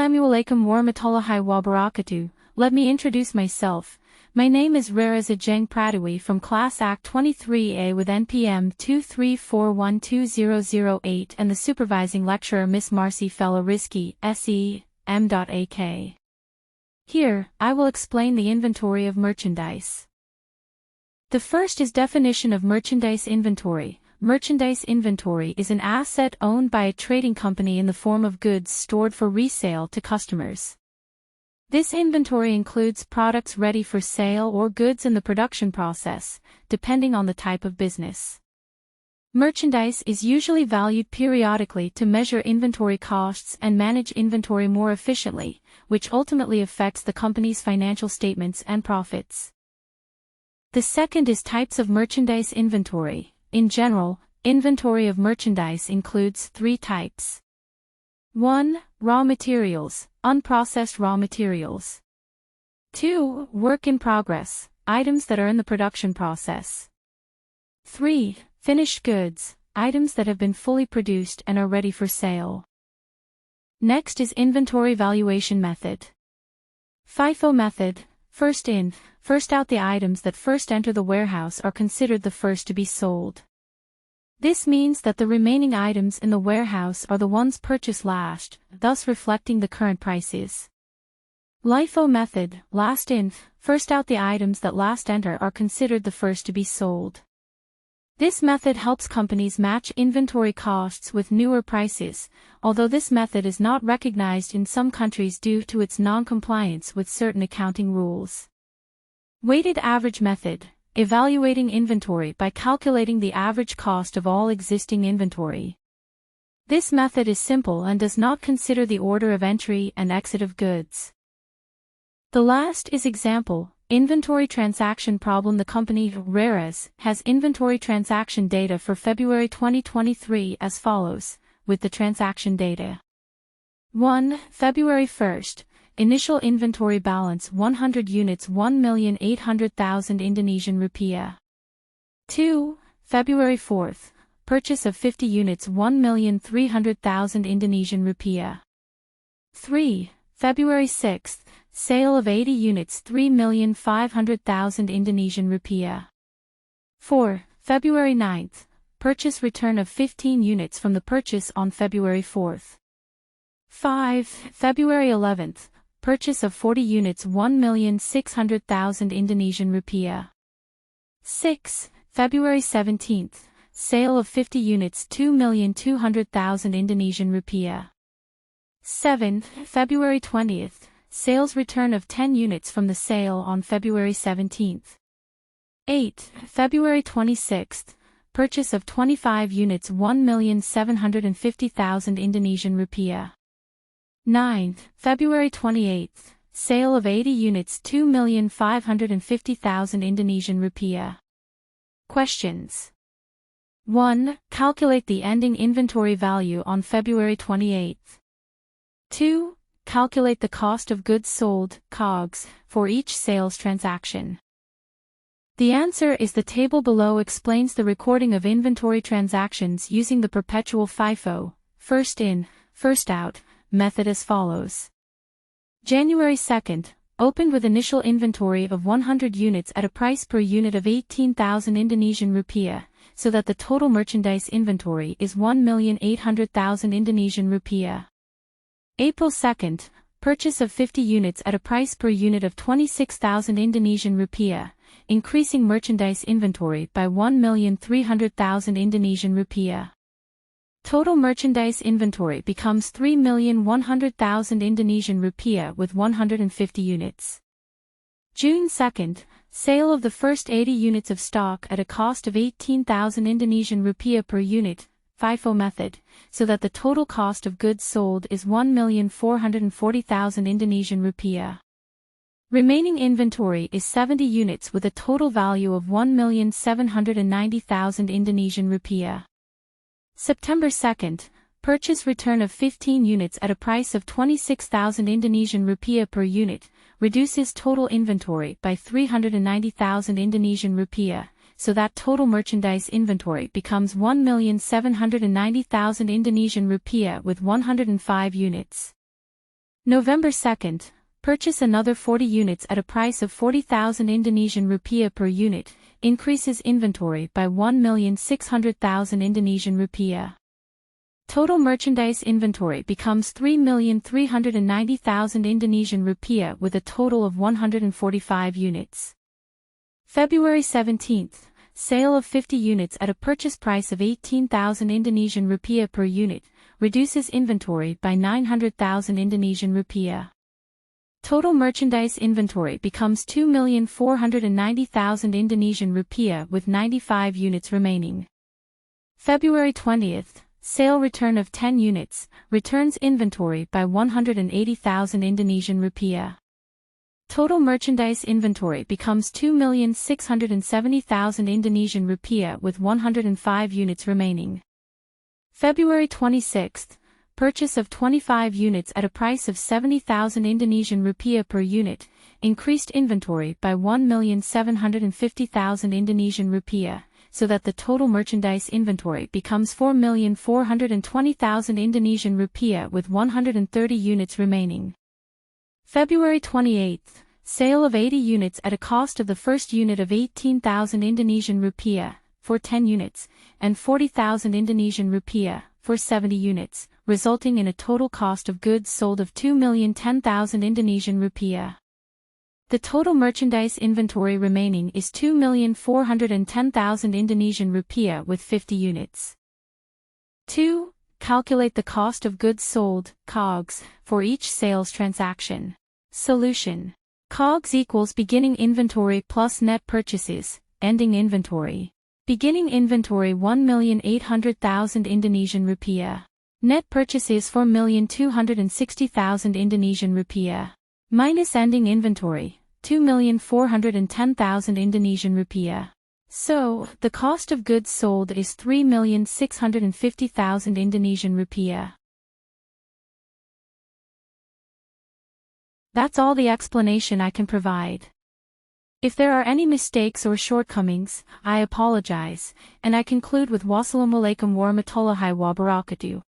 Assalamualaikum warahmatullahi wabarakatuh. Let me introduce myself. My name is Rara Zajeng Pradui from Class Act 23A with NPM 234120008 and the supervising lecturer Miss Marcy Fella Rizki, SE, M.AK. Here, I will explain the inventory of merchandise. The first is definition of merchandise inventory. Merchandise inventory is an asset owned by a trading company in the form of goods stored for resale to customers. This inventory includes products ready for sale or goods in the production process, depending on the type of business. Merchandise is usually valued periodically to measure inventory costs and manage inventory more efficiently, which ultimately affects the company's financial statements and profits. The second is types of merchandise inventory. In general, inventory of merchandise includes three types. 1. Raw materials, unprocessed raw materials. 2. Work in progress, items that are in the production process. 3. Finished goods, items that have been fully produced and are ready for sale. Next is inventory valuation method. FIFO method, first in, first out. The items that first enter the warehouse are considered the first to be sold. This means that the remaining items in the warehouse are the ones purchased last, thus reflecting the current prices. LIFO method, last in, first out. The items that last enter are considered the first to be sold. This method helps companies match inventory costs with newer prices, although this method is not recognized in some countries due to its non-compliance with certain accounting rules. Weighted average method, evaluating inventory by calculating the average cost of all existing inventory. This method is simple and does not consider the order of entry and exit of goods. The last is example, inventory transaction problem. The company Raras has inventory transaction data for February 2023 as follows, with the transaction data. 1. February 1st. Initial inventory balance 100 units 1,800,000 Indonesian rupiah. 2. February 4th. Purchase of 50 units 1,300,000 Indonesian rupiah. 3. February 6th. Sale of 80 units 3,500,000 Indonesian rupiah. 4. February 9th. Purchase return of 15 units from the purchase on February 4th. 5. February 11th. Purchase of 40 units 1,600,000 Indonesian rupiah. 6. February 17th. Sale of 50 units 2,200,000 Indonesian rupiah. 7. February 20th. Sales return of 10 units from the sale on February 17th. 8. February 26th. Purchase of 25 units 1,750,000 Indonesian rupiah. 9. February 28th. Sale of 80 units 2,550,000 Indonesian rupiah. Questions. 1. Calculate the ending inventory value on February 28th. 2. Calculate the cost of goods sold, COGS, for each sales transaction. The answer is the table below explains the recording of inventory transactions using the perpetual FIFO, first in, first out, method as follows. January 2nd, opened with initial inventory of 100 units at a price per unit of 18,000 Indonesian rupiah, so that the total merchandise inventory is 1,800,000 Indonesian rupiah. April 2nd, purchase of 50 units at a price per unit of 26,000 Indonesian rupiah, increasing merchandise inventory by 1,300,000 Indonesian rupiah. Total merchandise inventory becomes 3,100,000 Indonesian rupiah with 150 units. June 2nd, sale of the first 80 units of stock at a cost of 18,000 Indonesian rupiah per unit, FIFO method, so that the total cost of goods sold is 1,440,000 Indonesian rupiah. Remaining inventory is 70 units with a total value of 1,790,000 Indonesian rupiah. September 2nd, purchase return of 15 units at a price of 26,000 Indonesian rupiah per unit, reduces total inventory by 390,000 Indonesian rupiah, so that total merchandise inventory becomes 1,790,000 Indonesian rupiah with 105 units. November 2nd, purchase another 40 units at a price of 40,000 Indonesian rupiah per unit, increases inventory by 1,600,000 Indonesian rupiah. Total merchandise inventory becomes 3,390,000 Indonesian rupiah with a total of 145 units. February 17th, sale of 50 units at a purchase price of 18,000 Indonesian rupiah per unit, reduces inventory by 900,000 Indonesian rupiah. Total merchandise inventory becomes 2,490,000 Indonesian rupiah with 95 units remaining. February 20th, sale return of 10 units, returns inventory by 180,000 Indonesian rupiah. Total merchandise inventory becomes 2,670,000 Indonesian rupiah with 105 units remaining. February 26th, purchase of 25 units at a price of 70,000 Indonesian rupiah per unit, increased inventory by 1,750,000 Indonesian rupiah, so that the total merchandise inventory becomes 4,420,000 Indonesian rupiah with 130 units remaining. February 28th, sale of 80 units at a cost of the first unit of 18,000 Indonesian rupiah, for 10 units, and 40,000 Indonesian rupiah, for 70 units, resulting in a total cost of goods sold of 2,010,000 Indonesian rupiah. The total merchandise inventory remaining is 2,410,000 Indonesian rupiah with 50 units. 2. Calculate the cost of goods sold, COGS, for each sales transaction. Solution. COGS equals beginning inventory plus net purchases, ending inventory. Beginning inventory 1,800,000 Indonesian rupiah. Net purchases 4,260,000 Indonesian rupiah. Minus ending inventory, 2,410,000 Indonesian rupiah. So, the cost of goods sold is 3,650,000 Indonesian rupiah. That's all the explanation I can provide. If there are any mistakes or shortcomings, I apologize, and I conclude with Wassalamualaikum warahmatullahi wabarakatuh.